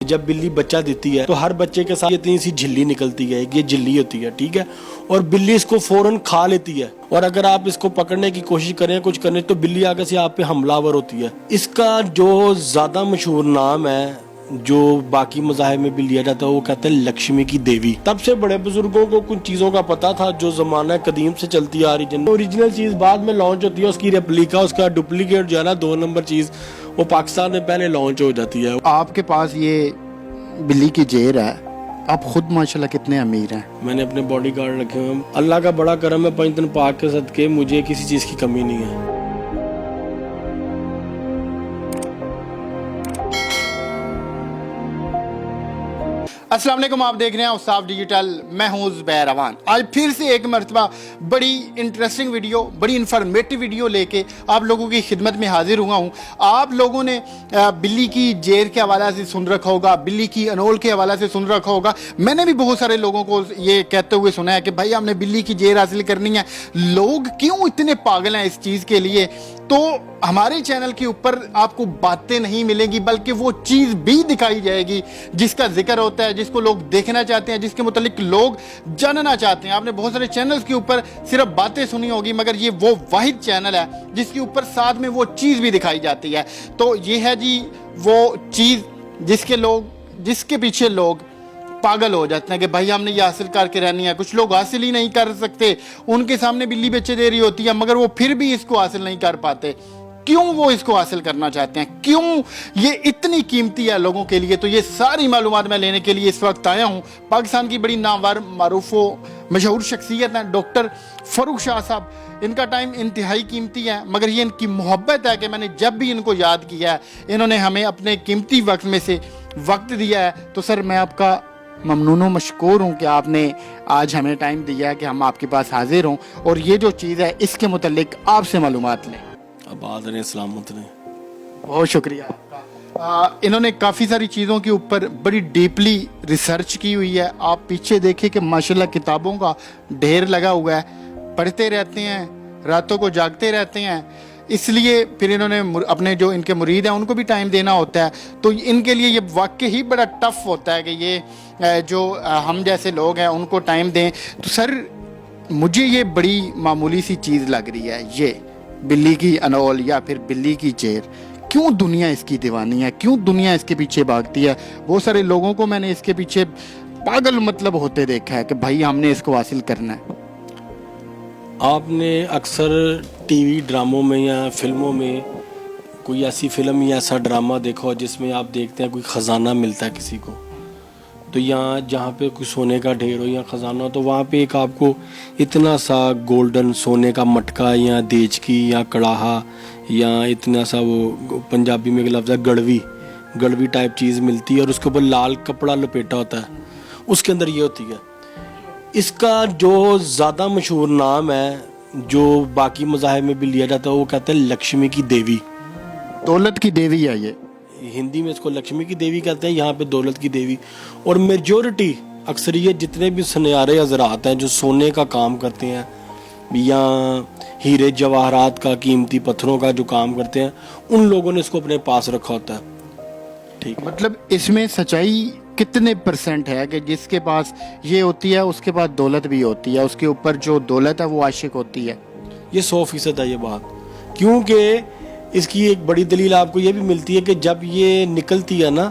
جب بلی بچہ دیتی ہے تو ہر بچے کے ساتھ اتنی سی جھلی نکلتی ہے، یہ جھلی ہوتی ہے، ٹھیک ہے، اور بلی اس کو فوراً کھا لیتی ہے، اور اگر آپ اس کو پکڑنے کی کوشش کریں کچھ کرنے تو بلی آگے سے آپ پہ حملہ آور ہوتی ہے۔ اس کا جو زیادہ مشہور نام ہے جو باقی مذاہب میں بھی لیا جاتا ہے وہ کہتے ہیں لکشمی کی دیوی۔ تب سے بڑے بزرگوں کو کچھ چیزوں کا پتا تھا جو زمانہ قدیم سے چلتی آ رہی، اوریجنل چیز بعد میں لانچ ہوتی ہے، اس کی ریپلیکا، اس کا ڈپلیکیٹ جو ہے نا 2 نمبر چیز، وہ پاکستان میں پہلے لانچ ہو جاتی ہے۔ آپ کے پاس یہ بلی کی جیر ہے، آپ خود ماشاءاللہ کتنے امیر ہیں۔ میں نے اپنے باڈی گارڈ رکھے ہوئے ہیں، اللہ کا بڑا کرم ہے، 5 دن پاک کے صدقے مجھے کسی چیز کی کمی نہیں ہے۔ السلام علیکم، آپ دیکھ رہے ہیں اوصاف ڈیجیٹل، میں ہوں زبیر امان۔ آج پھر سے ایک مرتبہ بڑی انٹرسٹنگ ویڈیو، بڑی انفارمیٹو ویڈیو لے کے آپ لوگوں کی خدمت میں حاضر ہوا ہوں۔ آپ لوگوں نے بلی کی جیر کے حوالے سے سن رکھا ہوگا، بلی کی انول کے حوالے سے سن رکھا ہوگا۔ میں نے بھی بہت سارے لوگوں کو یہ کہتے ہوئے سنا ہے کہ بھائی ہم نے بلی کی جیر حاصل کرنی ہے۔ لوگ کیوں اتنے پاگل ہیں اس چیز کے لیے؟ تو ہمارے چینل کے اوپر آپ کو باتیں نہیں ملیں گی بلکہ وہ چیز بھی دکھائی جائے گی جس کا ذکر ہوتا ہے، جس کو لوگ دیکھنا چاہتے ہیں، جس کے متعلق لوگ جاننا چاہتے ہیں۔ آپ نے بہت سارے چینلز کے اوپر صرف باتیں سنی ہوگی مگر یہ وہ واحد چینل ہے جس کے اوپر ساتھ میں وہ چیز بھی دکھائی جاتی ہے۔ تو یہ ہے جی وہ چیز جس کے پیچھے لوگ پاگل ہو جاتے ہیں کہ بھائی ہم نے یہ حاصل کر کے رہنی ہے۔ کچھ لوگ حاصل ہی نہیں کر سکتے، ان کے سامنے بلی بچے دے رہی ہوتی ہے مگر وہ پھر بھی اس کو حاصل نہیں کر پاتے۔ کیوں وہ اس کو حاصل کرنا چاہتے ہیں؟ کیوں یہ اتنی قیمتی ہے لوگوں کے لیے؟ تو یہ ساری معلومات میں لینے کے لیے اس وقت آیا ہوں۔ پاکستان کی بڑی نامور، معروف و مشہور شخصیت ہیں ڈاکٹر فاروق شاہ صاحب۔ ان کا ٹائم انتہائی قیمتی ہے مگر یہ ان کی محبت ہے کہ میں نے جب بھی ان کو یاد کیا ہے انہوں نے ہمیں اپنے قیمتی وقت میں سے وقت دیا ہے۔ تو سر میں آپ کا ممنون و مشکور ہوں کہ آپ نے آج ہمیں ٹائم دیا ہے کہ ہم آپ کے پاس حاضر ہوں اور یہ جو چیز ہے اس کے متعلق آپ سے معلومات لیں۔ آباد رہے، سلامت رہے۔ بہت شکریہ آپ کا۔ انہوں نے کافی ساری چیزوں کے اوپر بڑی ڈیپلی ریسرچ کی ہوئی ہے۔ آپ پیچھے دیکھیں کہ ماشاءاللہ کتابوں کا ڈھیر لگا ہوا ہے، پڑھتے رہتے ہیں، راتوں کو جاگتے رہتے ہیں۔ اس لیے پھر انہوں نے اپنے جو ان کے مرید ہیں ان کو بھی ٹائم دینا ہوتا ہے، تو ان کے لیے یہ واقعی ہی بڑا ٹف ہوتا ہے کہ یہ جو ہم جیسے لوگ ہیں ان کو ٹائم دیں۔ تو سر مجھے یہ بڑی معمولی سی چیز لگ رہی ہے، یہ بلی کی انول یا پھر بلی کی جیر، کیوں دنیا اس کی دیوانی ہے؟ کیوں دنیا اس کے پیچھے بھاگتی ہے؟ بہت سارے لوگوں کو میں نے اس کے پیچھے پاگل مطلب ہوتے دیکھا ہے کہ بھائی ہم نے اس کو حاصل کرنا ہے۔ آپ نے اکثر ٹی وی ڈراموں میں یا فلموں میں کوئی ایسی فلم یا ایسا ڈرامہ دیکھا ہو جس میں آپ دیکھتے ہیں کوئی خزانہ ملتا ہے کسی کو، تو یہاں جہاں پہ کوئی سونے کا ڈھیر ہو یا خزانہ ہو تو وہاں پہ ایک آپ کو اتنا سا گولڈن سونے کا مٹکا یا دیچکی یا کڑاہا یا اتنا سا وہ پنجابی میں ایک لفظ ہے گڑوی ٹائپ چیز ملتی ہے اور اس کے اوپر لال کپڑا لپیٹا ہوتا ہے، اس کے اندر یہ ہوتی ہے۔ اس کا جو زیادہ مشہور نام ہے جو باقی مذاہب میں بھی لیا جاتا ہے وہ کہتے ہیں لکشمی کی دیوی، دولت کی دیوی ہے یہ۔ ہندی میں اس کو لکشمی کی دیوی کہتے ہیں، یہاں پہ دولت کی دیوی۔ اور میجورٹی اکثریت جتنے بھی سنیارے حضرات ہیں جو سونے کا کام کرتے ہیں یا ہیرے جواہرات کا، قیمتی پتھروں کا جو کام کرتے ہیں، ان لوگوں نے اس کو اپنے پاس رکھا ہوتا ہے، ٹھیک۔ مطلب اس میں سچائی کتنے پرسنٹ ہے کہ جس کے پاس یہ ہوتی ہے اس کے پاس دولت بھی ہوتی ہے، اس کے اوپر جو دولت ہے وہ عاشق ہوتی ہے؟ یہ 100% ہے یہ بات، کیونکہ اس کی ایک بڑی دلیل آپ کو یہ بھی ملتی ہے کہ جب یہ نکلتی ہے نا،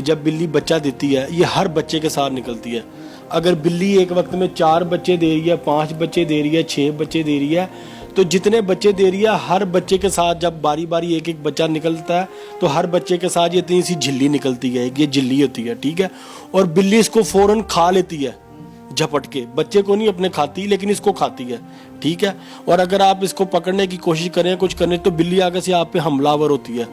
جب بلی بچہ دیتی ہے یہ ہر بچے کے ساتھ نکلتی ہے۔ اگر بلی ایک وقت میں 4 بچے دے رہی ہے، 5 بچے دے رہی ہے، 6 بچے دے رہی ہے، تو جتنے بچے دے رہی ہے ہر بچے کے ساتھ جب باری باری ایک بچہ نکلتا ہے تو ہر بچے کے ساتھ یہ اتنی سی جھلی نکلتی ہے، یہ جھلی ہوتی ہے، ٹھیک ہے، اور بلی اس کو فوراً کھا لیتی ہے جھپٹ کے، بچے کو نہیں اپنے کھاتی لیکن اس کو کھاتی ہے، ٹھیک ہے، اور اگر آپ اس کو پکڑنے کی کوشش کریں کچھ کرنے تو بلی آگے سے آپ پہ حملہ آور ہوتی ہے،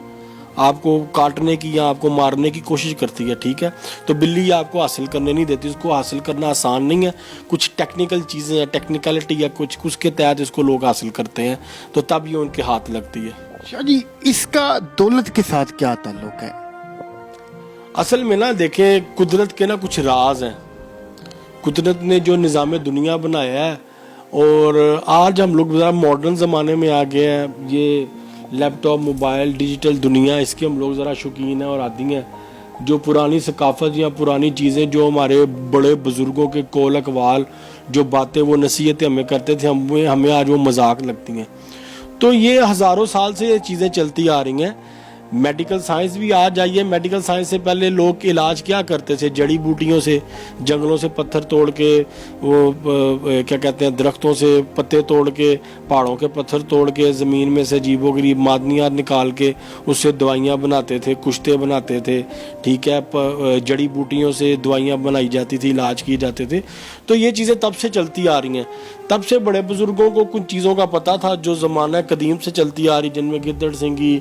آپ کو کاٹنے کی یا آپ کو مارنے کی کوشش کرتی ہے، ٹھیک ہے۔ تو بلی آپ کو حاصل کرنے نہیں دیتی، اس کو حاصل کرنا آسان نہیں ہے، کچھ ٹیکنیکل چیزیں ہیں، ٹیکنیکلٹی یا کچھ اس کے تحت اس کو لوگ حاصل کرتے ہیں تو تب یہ ان کے ہاتھ لگتی ہے۔ شاہ جی اس کا دولت کے ساتھ کیا تعلق ہے؟ اصل میں نا دیکھیں قدرت کے نا کچھ راز ہیں، قدرت نے جو نظام دنیا بنایا ہے، اور آج ہم لوگ ذرا ماڈرن زمانے میں آ گئے ہیں، یہ لیپ ٹاپ، موبائل، ڈیجیٹل دنیا، اس کے ہم لوگ ذرا شوقین ہیں اور عادی ہیں، جو پرانی ثقافت یا پرانی چیزیں جو ہمارے بڑے بزرگوں کے قول اقوال جو باتیں وہ نصیحتیں ہمیں کرتے تھے ہمیں آج وہ مذاق لگتی ہیں. تو یہ ہزاروں سال سے یہ چیزیں چلتی آ رہی ہیں. میڈیکل سائنس بھی آ جائیے. میڈیکل سائنس سے پہلے لوگ علاج کیا کرتے تھے؟ جڑی بوٹیوں سے, جنگلوں سے پتھر توڑ کے, وہ کیا کہتے ہیں, درختوں سے پتے توڑ کے, پہاڑوں کے پتھر توڑ کے, زمین میں سے عجیب و غریب معدنیات نکال کے اس سے دوائیاں بناتے تھے, کشتے بناتے تھے. ٹھیک ہے, جڑی بوٹیوں سے دوائیاں بنائی جاتی تھی, علاج کیے جاتے تھے. تو یہ چیزیں تب سے چلتی آ رہی ہیں. تب سے بڑے بزرگوں کو کچھ چیزوں کا پتہ تھا جو زمانہ قدیم سے چلتی آ رہی, جن میں گدڑ سنگی,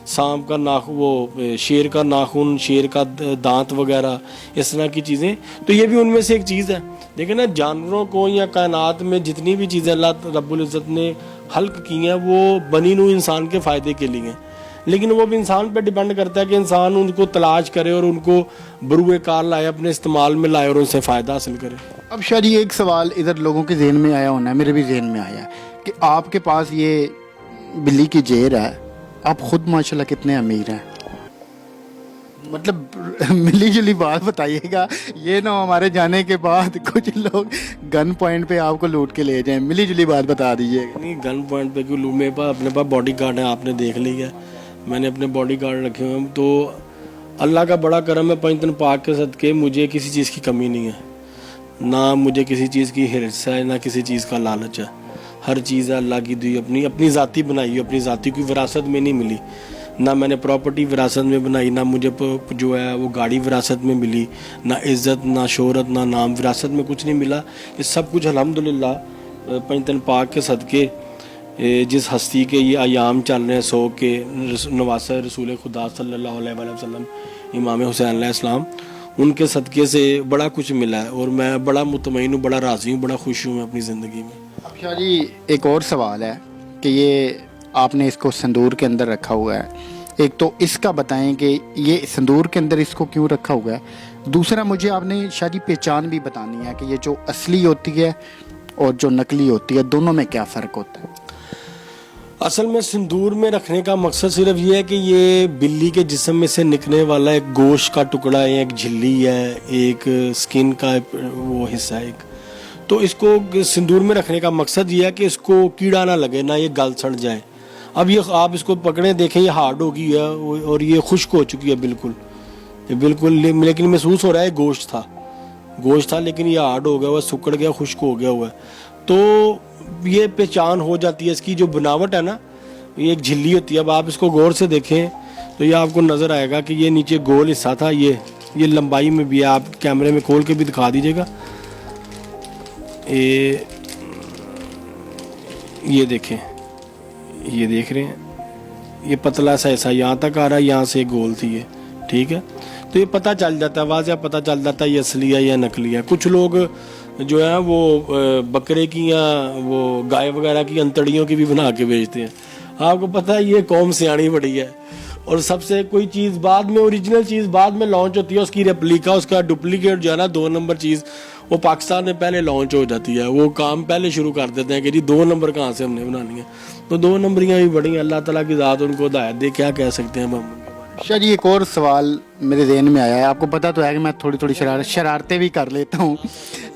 سانپ کا ناخن, وہ شیر کا ناخن, شیر کا دانت وغیرہ, اس طرح کی چیزیں. تو یہ بھی ان میں سے ایک چیز ہے. دیکھیں نا, جانوروں کو یا کائنات میں جتنی بھی چیزیں اللہ رب العزت نے خلق کی ہیں وہ بنی نوع انسان کے فائدے کے لیے ہیں. لیکن وہ بھی انسان پہ ڈیپینڈ کرتا ہے کہ انسان ان کو تلاش کرے اور ان کو بروئے کار لائے, اپنے استعمال میں لائے اور ان سے فائدہ حاصل کرے. اب شاید یہ ایک سوال ادھر لوگوں کے ذہن میں آیا ہونا ہے, میرے بھی ذہن میں آیا ہے کہ آپ کے پاس یہ بلی کی جیر ہے, آپ خود ماشاءاللہ کتنے امیر ہیں. مطلب ملی جلی بات بتائیے گا, یہ نہ ہمارے جانے کے بعد کچھ لوگ گن پوائنٹ پہ آپ کو لوٹ کے لے جائیں. ملی جلی بات بتا دیجیے گا. نہیں, گن پوائنٹ پہ کیوں لوں, میرے پاس اپنے پاس باڈی گارڈ ہے, آپ نے دیکھ لی ہے, میں نے اپنے باڈی گارڈ رکھے ہوئے ہیں. تو اللہ کا بڑا کرم ہے, 5 دن پاک کے صدقے مجھے کسی چیز کی کمی نہیں ہے, نہ مجھے کسی چیز کی حرص ہے, نہ کسی چیز کا لالچ ہے. ہر چیز ہے اللہ کی دی, اپنی ذاتی بنائی, اپنی ذاتی کوئی وراثت میں نہیں ملی. نہ میں نے پراپرٹی وراثت میں بنائی, نہ مجھے جو ہے وہ گاڑی وراثت میں ملی, نہ عزت, نہ شہرت, نہ نام, وراثت میں کچھ نہیں ملا. یہ سب کچھ الحمدللہ 5 دن پاک کے صدقے جس ہستی کے یہ ایام چل رہے ہیں 100 کے, نواسہ رسول خدا صلی اللہ علیہ وآلہ وسلم امام حسین علیہ السلام, ان کے صدقے سے بڑا کچھ ملا ہے. اور میں بڑا مطمئن ہوں, بڑا راضی ہوں, بڑا خوش ہوں میں اپنی زندگی میں. اب شاہ جی ایک اور سوال ہے کہ یہ آپ نے اس کو سندور کے اندر رکھا ہوا ہے. ایک تو اس کا بتائیں کہ یہ سندور کے اندر اس کو کیوں رکھا ہوا ہے. دوسرا مجھے آپ نے شاہ جی پہچان بھی بتانی ہے کہ یہ جو اصلی ہوتی ہے اور جو نقلی ہوتی ہے, دونوں میں کیا فرق ہوتا ہے. اصل میں سندور میں رکھنے کا مقصد صرف یہ ہے کہ یہ بلی کے جسم میں سے نکلنے والا ایک گوشت کا ٹکڑا ہے, ایک جھلی ہے, ایک سکن کا وہ حصہ ہے ایک. تو اس کو سندور میں رکھنے کا مقصد یہ ہے کہ اس کو کیڑا نہ لگے, نہ یہ گل سڑ جائے. اب یہ آپ اس کو پکڑیں, دیکھیں, یہ ہارڈ ہو گئی ہے اور یہ خشک ہو چکی ہے بالکل, لیکن محسوس ہو رہا ہے گوشت تھا, لیکن یہ ہارڈ ہو گیا ہوا, سکڑ گیا, خشک ہو گیا ہوا ہے. تو یہ پہچان ہو جاتی ہے. اس کی جو بناوٹ ہے نا, یہ ایک جھلی ہوتی ہے. اب آپ اس کو غور سے دیکھیں تو یہ آپ کو نظر آئے گا کہ یہ نیچے گول حصہ تھا, یہ لمبائی میں بھی ہے. آپ کیمرے میں کھول کے بھی دکھا دیجیے گا. یہ دیکھیں, یہ دیکھ رہے ہیں, یہ پتلا سا ایسا یہاں تک آ رہا ہے, یہاں سے گول تھی یہ. ٹھیک ہے, تو یہ پتہ چل جاتا ہے, واضح پتہ چل جاتا ہے یہ اصلی ہے یا نقلی ہے. کچھ لوگ جو ہے وہ بکرے کی یا وہ گائے وغیرہ کی انتڑیوں کی بھی بنا کے بیچتے ہیں. آپ کو پتہ ہے یہ قوم سیاਣੀ بڑی ہے, اور سب سے کوئی چیز بعد میں, اوریجنل چیز بعد میں لانچ ہوتی ہے, اس کی ریپلیکا, اس کا ڈپلیکیٹ جو ہے نا 2 نمبر چیز, وہ پاکستان میں پہلے لانچ ہو جاتی ہے. وہ کام پہلے شروع کر دیتے ہیں کہ جی 2 نمبر کہاں سے ہم نے بنانی ہے. تو 2 نمبریاں بھی بڑی ہیں, اللہ تعالیٰ کی ذات ان کو ہدایت دے, کیا کہہ سکتے ہیں ہم. شاہ جی ایک اور سوال میرے ذہن میں آیا ہے. آپ کو پتہ تو ہے کہ میں تھوڑی شرارتیں بھی کر لیتا ہوں.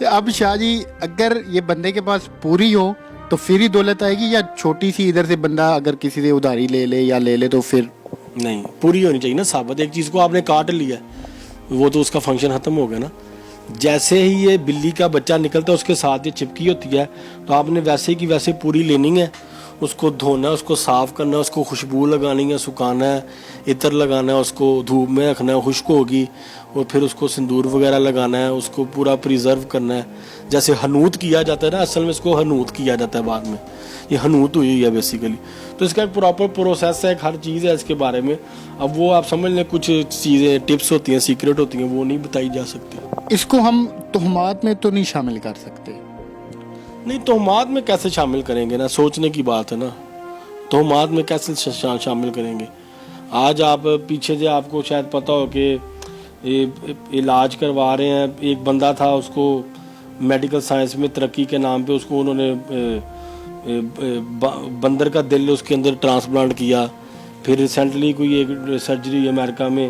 اب شاہ جی اگر یہ بندے کے پاس پوری ہو تو پھر ہی دولت آئے گی, یا چھوٹی سی ادھر سے بندہ اگر کسی سے ادھاری لے لے تو پھر نہیں, پوری ہونی چاہیے نا ثابت. ایک چیز کو آپ نے کاٹ لیا وہ تو اس کا فنکشن ختم ہو گیا نا. جیسے ہی یہ بلی کا بچہ نکلتا ہے اس کے ساتھ یہ چپکی ہوتی ہے, تو آپ نے ویسے کی ویسے پوری لینی ہے, اس کو دھونا ہے, اس کو صاف کرنا ہے, اس کو خوشبو لگانی ہے, سکھانا ہے, عطر لگانا ہے, اس کو دھوپ میں رکھنا ہے, خشک ہوگی, اور پھر اس کو سندور وغیرہ لگانا ہے, اس کو پورا پریزرو کرنا ہے. جیسے حنوط کیا جاتا ہے نا, اصل میں اس کو حنوط کیا جاتا ہے بعد میں, یہ حنوط ہوئی ہے بیسیکلی. تو اس کا ایک پراپر پروسیس ہے, ایک ہر چیز ہے اس کے بارے میں. اب وہ آپ سمجھ لیں کچھ چیزیں ٹپس ہوتی ہیں, سیکرٹ ہوتی ہیں, وہ نہیں بتائی جا سکتی. اس کو ہم تہمات میں تو نہیں شامل کر سکتے. نہیں, تہمات میں کیسے شامل کریں گے نا, سوچنے کی بات ہے نا. تہمات میں کیسے شامل کریں گے. آج آپ پیچھے سے آپ کو شاید پتہ ہو کہ علاج کروا رہے ہیں, ایک بندہ تھا, اس کو میڈیکل سائنس میں ترقی کے نام پہ اس کو انہوں نے بندر کا دل اس کے اندر ٹرانسپلانٹ کیا. پھر ریسنٹلی کوئی ایک سرجری امریکہ میں